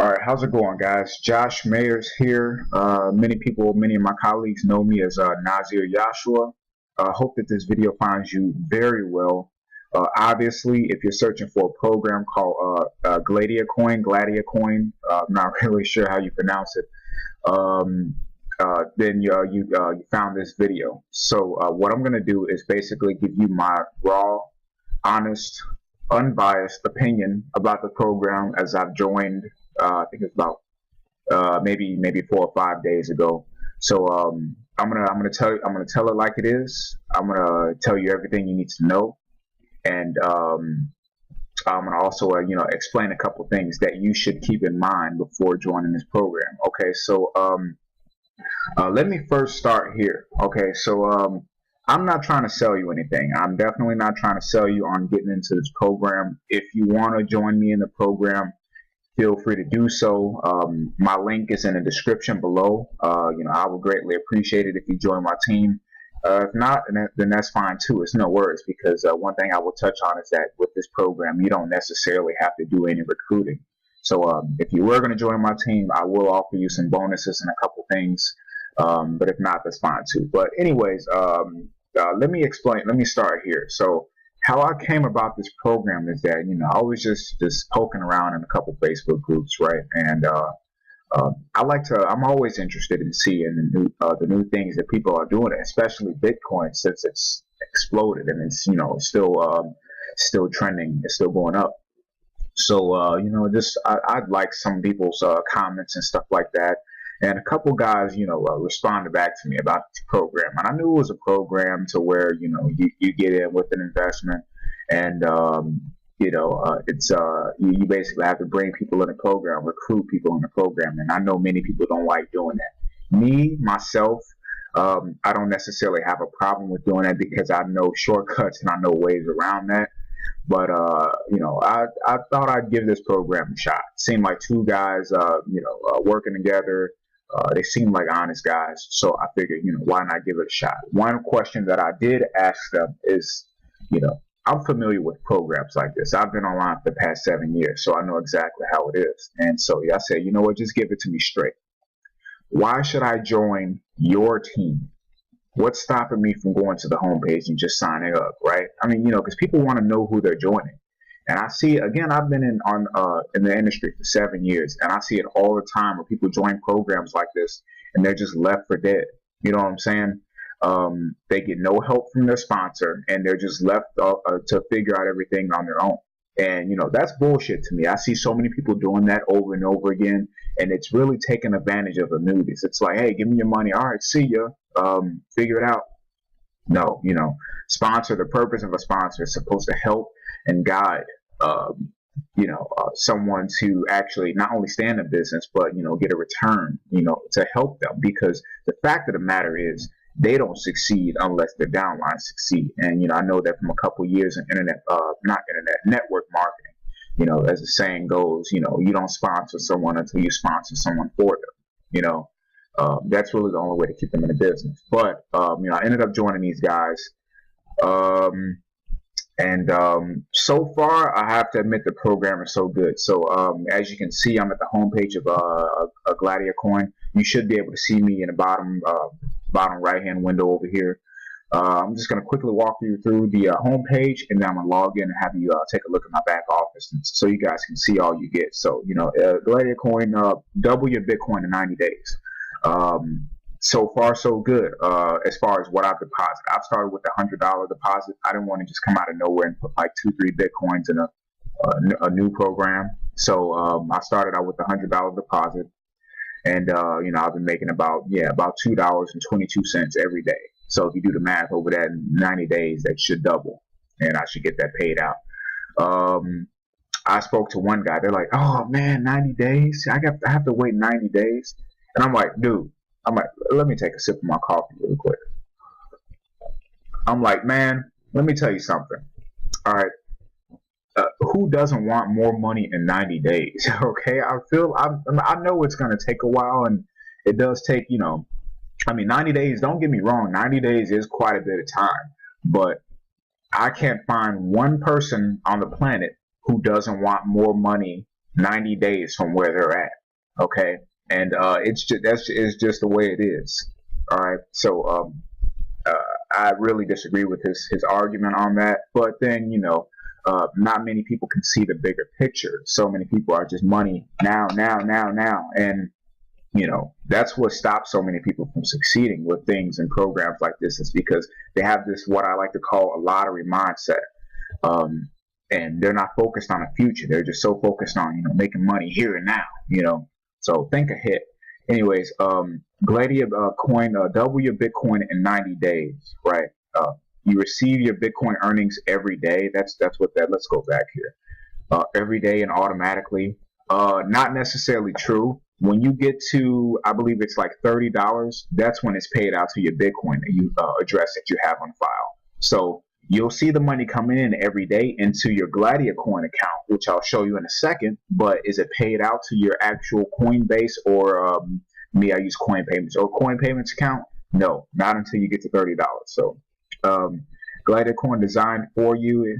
All right, how's it going, guys? Josh Mayers here. Many of my colleagues know me as Nazir Yahshua. Hope that this video finds you very well. Obviously, if you're searching for a program called Gladiacoin, I'm not really sure how you pronounce it, then you found this video. So what I'm going to do is basically give you my raw, honest, unbiased opinion about the program as I've joined. I think it's about maybe 4 or 5 days ago. So I'm gonna tell it like it is. I'm gonna tell you everything you need to know, and I'm gonna also explain a couple things that you should keep in mind before joining this program. Okay, so let me first start here. Okay, so I'm not trying to sell you anything. I'm definitely not trying to sell you on getting into this program. If you want to join me in the program, feel free to do so. My link is in the description below. I would greatly appreciate it if you join my team. If not, then that's fine too. It's no worries, because one thing I will touch on is that with this program, you don't necessarily have to do any recruiting. So if you were going to join my team, I will offer you some bonuses and a couple things. But if not, that's fine too. But anyways, let me explain. Let me start here. So how I came about this program is that, I was just poking around in a couple Facebook groups, right? And I'm always interested in seeing the new things that people are doing, especially Bitcoin, since it's exploded and it's still trending, it's still going up. So I'd like some people's comments and stuff like that. And a couple guys, responded back to me about the program. And I knew it was a program to where, you get in with an investment, and, you basically have to bring people in the program, recruit people in the program. And I know many people don't like doing that. Me, myself, I don't necessarily have a problem with doing that because I know shortcuts and I know ways around that. But, I thought I'd give this program a shot. It seemed like two guys, working together. They seem like honest guys, so I figured, why not give it a shot? One question that I did ask them is, I'm familiar with programs like this. I've been online for the past 7 years, so I know exactly how it is. And so I said, you know what, just give it to me straight. Why should I join your team? What's stopping me from going to the homepage and just signing up, right? I mean, because people want to know who they're joining. And I see, again, I've been in the industry for 7 years, and I see it all the time where people join programs like this and they're just left for dead. You know what I'm saying? They get no help from their sponsor, and they're just left to figure out everything on their own. And, that's bullshit to me. I see so many people doing that over and over again, and it's really taking advantage of the newbies. It's like, hey, give me your money. All right, see ya. Figure it out. No, the purpose of a sponsor is supposed to help and guide, someone to actually not only stay in the business, but, get a return, to help them. Because the fact of the matter is, they don't succeed unless their downline succeed. And, I know that from a couple years in network marketing, as the saying goes, you don't sponsor someone until you sponsor someone for them, that's really the only way to keep them in the business. But, I ended up joining these guys. So far, I have to admit the program is so good. So as you can see, I'm at the homepage of a Gladiacoin. You should be able to see me in the bottom right-hand window over here. I'm just going to quickly walk you through the homepage, and then I'm going to log in and have you take a look at my back office, so you guys can see all you get. So, Gladiacoin, double your Bitcoin in 90 days. So far, so good as far as what I've deposited. I've started with a $100 deposit. I didn't want to just come out of nowhere and put like 2-3 Bitcoins in a new program. So I started out with a $100 deposit, and I've been making about $2.22 every day. So if you do the math over that in 90 days, that should double, and I should get that paid out. I spoke to one guy. They're like, "Oh man, 90 days? I have to wait 90 days?" And I'm like, "Dude." Let me take a sip of my coffee really quick. I'm like, man, let me tell you something. All right, who doesn't want more money in 90 days? Okay, I know it's going to take a while, and it does take, 90 days. Don't get me wrong, 90 days is quite a bit of time, but I can't find one person on the planet who doesn't want more money 90 days from where they're at. Okay, and it's just the way it is. All right, so I really disagree with his argument on that. But then, not many people can see the bigger picture. So many people are just money now, and that's what stops so many people from succeeding with things and programs like this, is because they have this, what I like to call, a lottery mindset. And they're not focused on the future. They're just so focused on, making money here and now, so think ahead. Anyways, Gladiacoin, double your Bitcoin in 90 days, right? You receive your Bitcoin earnings every day. Let's go back here. Every day and automatically. Not necessarily true. When you get to, I believe it's like $30, that's when it's paid out to your Bitcoin address that you have on file. So you'll see the money coming in every day into your Gladiacoin account, which I'll show you in a second. But is it paid out to your actual Coinbase or I use Coin Payments or Coin Payments account? No, not until you get to $30. So Gladiacoin designed for you.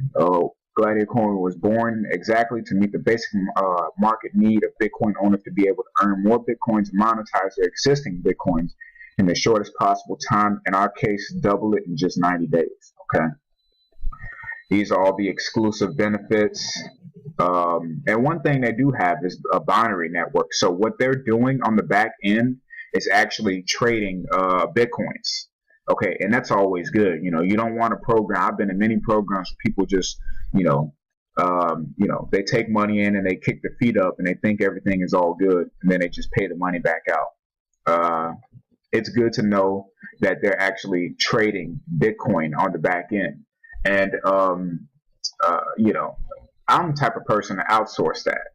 Gladiacoin was born exactly to meet the basic market need of Bitcoin owners to be able to earn more Bitcoins and monetize their existing Bitcoins in the shortest possible time. In our case, double it in just 90 days. Okay. These are all the exclusive benefits. And one thing they do have is a binary network. So what they're doing on the back end is actually trading Bitcoins. Okay, and that's always good. You don't want a program. I've been in many programs where people just, they take money in and they kick their feet up and they think everything is all good, and then they just pay the money back out. It's good to know that they're actually trading Bitcoin on the back end. And, I'm the type of person to outsource that.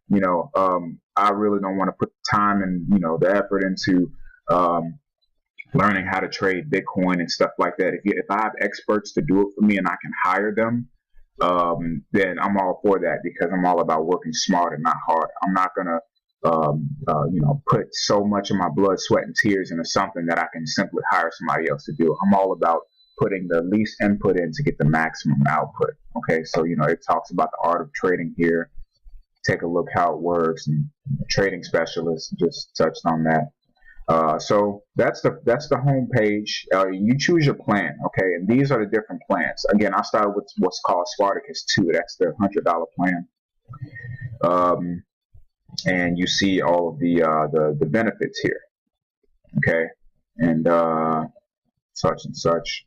I really don't want to put the time and, the effort into learning how to trade Bitcoin and stuff like that. If I have experts to do it for me and I can hire them, then I'm all for that, because I'm all about working smart and not hard. I'm not going to, put so much of my blood, sweat, and tears into something that I can simply hire somebody else to do. I'm all about putting the least input in to get the maximum output. Okay, so it talks about the art of trading here. Take a look how it works, and trading specialist just touched on that. So that's the home page. You choose your plan, okay, and these are the different plans. Again, I started with what's called Spartacus 2. That's the $100 plan, and you see all of the benefits here, okay, and such and such.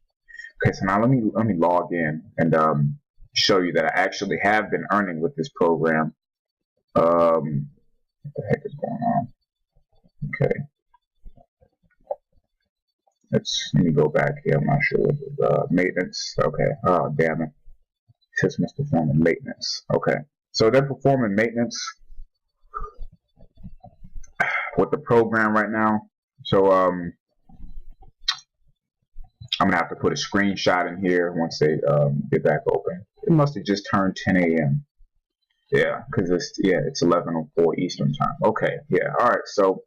Okay, so now let me log in and show you that I actually have been earning with this program. What the heck is going on? Okay. Let me go back here. I'm not sure what it is. Maintenance. Okay. Oh, damn it. System's performing maintenance. Okay. So they're performing maintenance with the program right now. So I'm going to have to put a screenshot in here once they get back open. It must have just turned 10 a.m. Yeah, because it's 11:04 Eastern time. Okay. Yeah. All right. So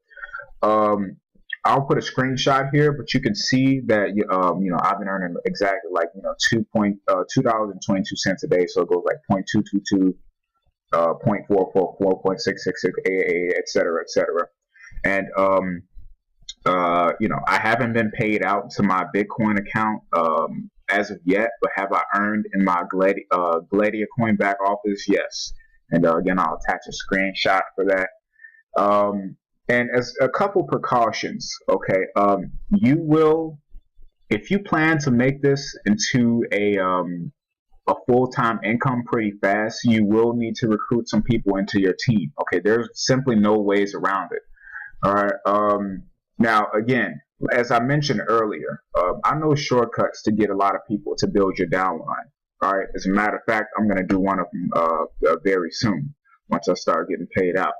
I'll put a screenshot here, but you can see that I've been earning exactly like $2.22 a day, so it goes like 0.222, 0.444, 0.666, etc., etc. And I haven't been paid out to my Bitcoin account as of yet, but have I earned in my Gladiacoin back office? Yes. And again, I'll attach a screenshot for that. And as a couple precautions, okay, you will, if you plan to make this into a full-time income pretty fast, you will need to recruit some people into your team. Okay, there's simply no ways around it. All right. Now, again, as I mentioned earlier, I know shortcuts to get a lot of people to build your downline. All right. As a matter of fact, I'm going to do one of them very soon once I start getting paid out.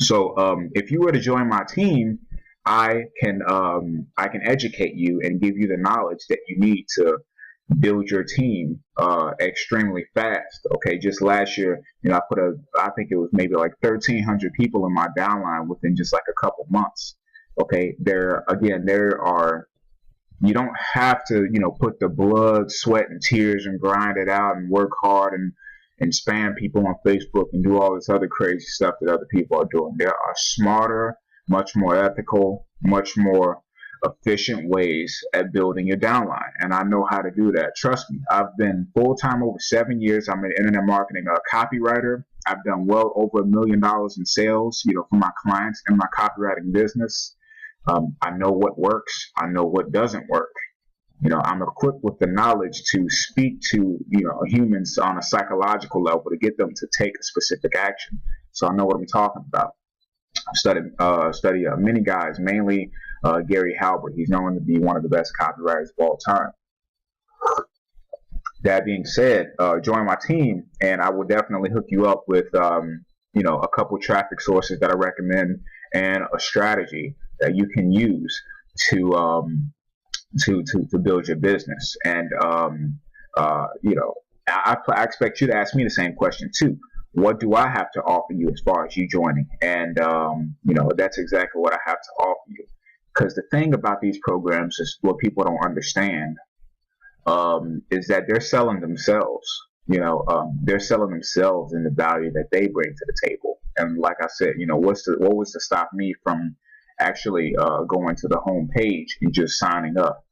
So if you were to join my team, I can educate you and give you the knowledge that you need to build your team extremely fast. Okay, just last year, I think it was maybe like 1,300 people in my downline within just like a couple months. Okay, you don't have to put the blood, sweat, and tears and grind it out and work hard and and spam people on Facebook and do all this other crazy stuff that other people are doing. There are smarter, much more ethical, much more efficient ways at building your downline, and I know how to do that. Trust me, I've been full-time over 7 years. I'm an internet marketing copywriter. I've done well over $1 million in sales, for my clients in my copywriting business. I know what works. I know what doesn't work. I'm equipped with the knowledge to speak to humans on a psychological level to get them to take a specific action. So I know what I'm talking about. I've studied many guys, mainly Gary Halbert. He's known to be one of the best copywriters of all time. That being said, join my team, and I will definitely hook you up with a couple traffic sources that I recommend and a strategy that you can use to build your business. And I expect you to ask me the same question too. What do I have to offer you as far as you joining? And that's exactly what I have to offer you. Because the thing about these programs is what people don't understand is that they're selling themselves. They're selling themselves and the value that they bring to the table. And like I said, what was to stop me from actually going to the home page and just signing up?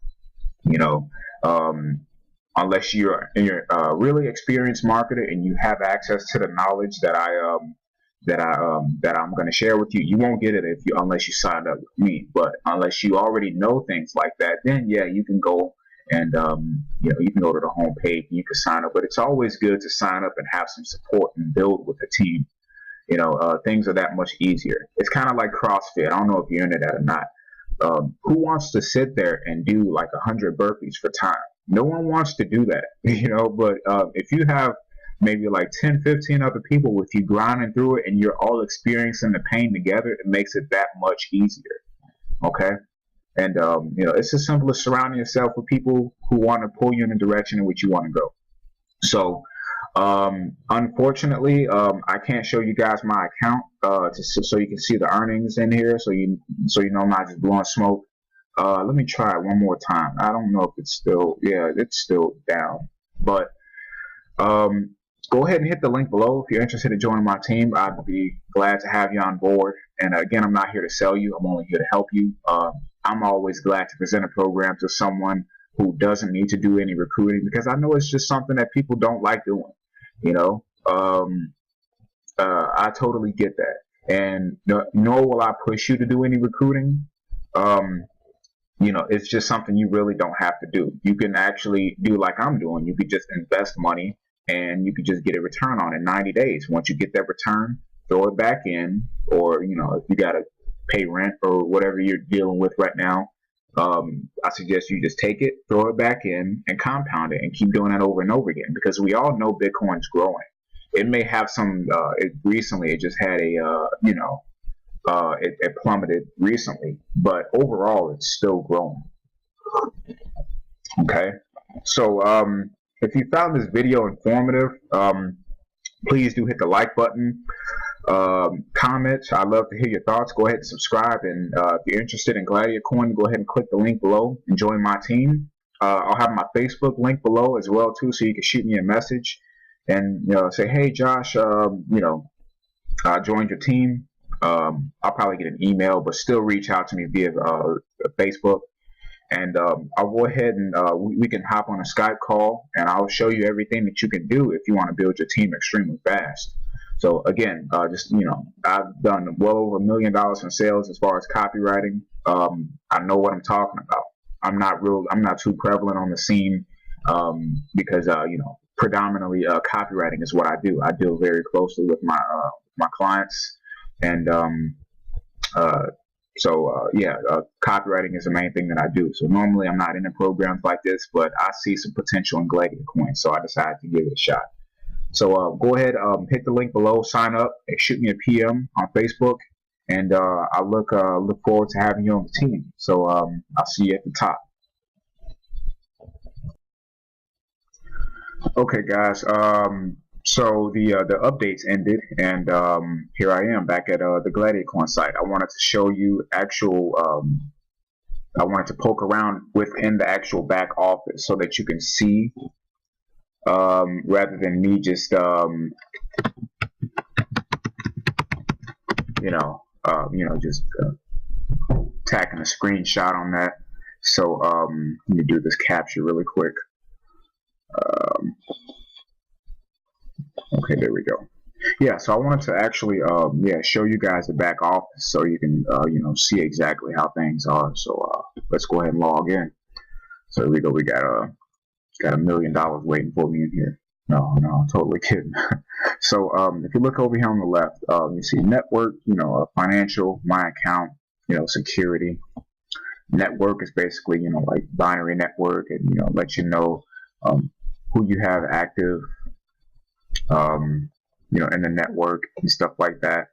Unless you're a really experienced marketer and you have access to the knowledge that I'm going to share with you, you won't get it unless you sign up with me. But unless you already know things like that, then yeah, you can go and you can go to the home page and you can sign up. But it's always good to sign up and have some support and build with a team. Things are that much easier. It's kind of like CrossFit. I don't know if you're into that or not. Who wants to sit there and do like 100 burpees for time? No one wants to do that, but if you have maybe like 10, 15 other people with you grinding through it and you're all experiencing the pain together, it makes it that much easier. Okay. And, it's as simple as surrounding yourself with people who want to pull you in the direction in which you want to go. So, unfortunately, I can't show you guys my account, so you can see the earnings in here. So I'm not just blowing smoke. Let me try it one more time. I don't know if it's still down, but, go ahead and hit the link below if you're interested in joining my team. I'd be glad to have you on board. And again, I'm not here to sell you. I'm only here to help you. I'm always glad to present a program to someone who doesn't need to do any recruiting, because I know it's just something that people don't like doing. I totally get that. And nor will I push you to do any recruiting. It's just something you really don't have to do. You can actually do like I'm doing. You could just invest money and you could just get a return on it in 90 days. Once you get that return, throw it back in, or, if you got to pay rent or whatever you're dealing with right now, I suggest you just take it, throw it back in, and compound it and keep doing that over and over again, because we all know Bitcoin's growing. It may have some, recently it just had it plummeted recently, but overall it's still growing. Okay. So, if you found this video informative, please do hit the like button, comment. I'd love to hear your thoughts. Go ahead and subscribe, and if you're interested in Gladiacoin, go ahead and click the link below and join my team. I'll have my Facebook link below as well too, so you can shoot me a message and say, hey Josh, I joined your team. I'll probably get an email, but still reach out to me via Facebook. And I'll go ahead and we can hop on a Skype call, and I'll show you everything that you can do if you want to build your team extremely fast. So again, I've done well over $1 million in sales as far as copywriting. I know what I'm talking about. I'm not too prevalent on the scene because predominantly copywriting is what I do. I deal very closely with my clients, and copywriting is the main thing that I do. So normally I'm not in the programs like this, but I see some potential in Gladiacoin, so I decided to give it a shot. So go ahead, hit the link below, sign up, and shoot me a PM on Facebook, and I look forward to having you on the team. So I'll see you at the top. Okay, guys. So the updates ended, and here I am back at the Gladiacoin site. I wanted to show you actual. I wanted to poke around within the actual back office so that you can see rather than me just just tacking a screenshot on that. So let me do this capture really quick. Okay, there we go. Yeah, so I wanted to actually show you guys the back office so you can see exactly how things are. So let's go ahead and log in. So here we go. We got $1 million waiting for me in here. No, totally kidding. So if you look over here on the left, you see network, financial, my account, security. Network is basically, like binary network, and let you know who you have active, in the network and stuff like that.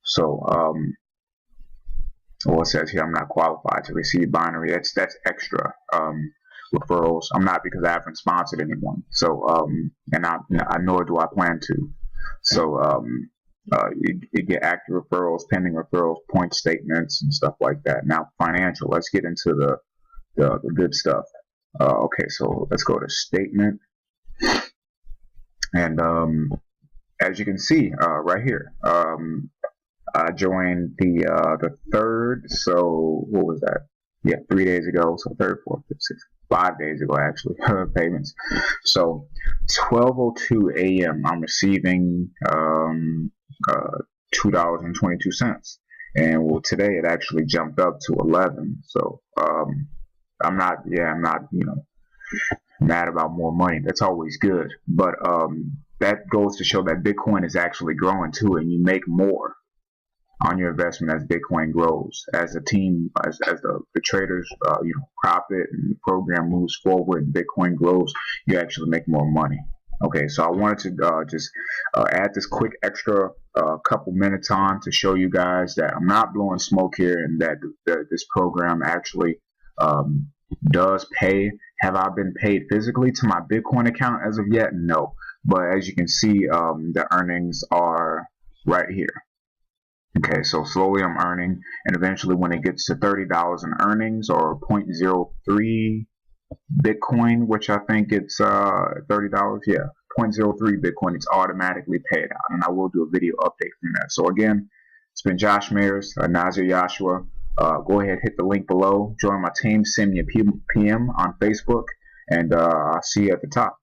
So it says here I'm not qualified to receive binary. That's extra referrals. I'm not, because I haven't sponsored anyone. So and nor do I plan to. So you get active referrals, pending referrals, point statements, and stuff like that. Now financial. Let's get into the good stuff. Okay, so let's go to statement, and as you can see right here, I joined the 3rd. So what was that? Yeah, 3 days ago. So 3rd, 4th, 5th, 6th, 5 days ago actually. Payments. So 12:02 a.m. I'm receiving $2.22, and well, today it actually jumped up to 11. So I'm not mad about more money. That's always good, but that goes to show that Bitcoin is actually growing too, and you make more on your investment as Bitcoin grows, as a team, as the traders profit and the program moves forward and Bitcoin grows, you actually make more money. Okay, so I wanted to just add this quick extra couple minutes on to show you guys that I'm not blowing smoke here, and that this program actually does pay. Have I been paid physically to my Bitcoin account as of yet? No. But as you can see, the earnings are right here. Okay, so slowly I'm earning, and eventually when it gets to $30 in earnings, or 0.03 Bitcoin, which I think it's $30, yeah, 0.03 Bitcoin, it's automatically paid out, and I will do a video update from that. So again, it's been Josh Mayers, Nazir Yahshua. Go ahead, hit the link below, join my team, send me a PM on Facebook, and I'll see you at the top.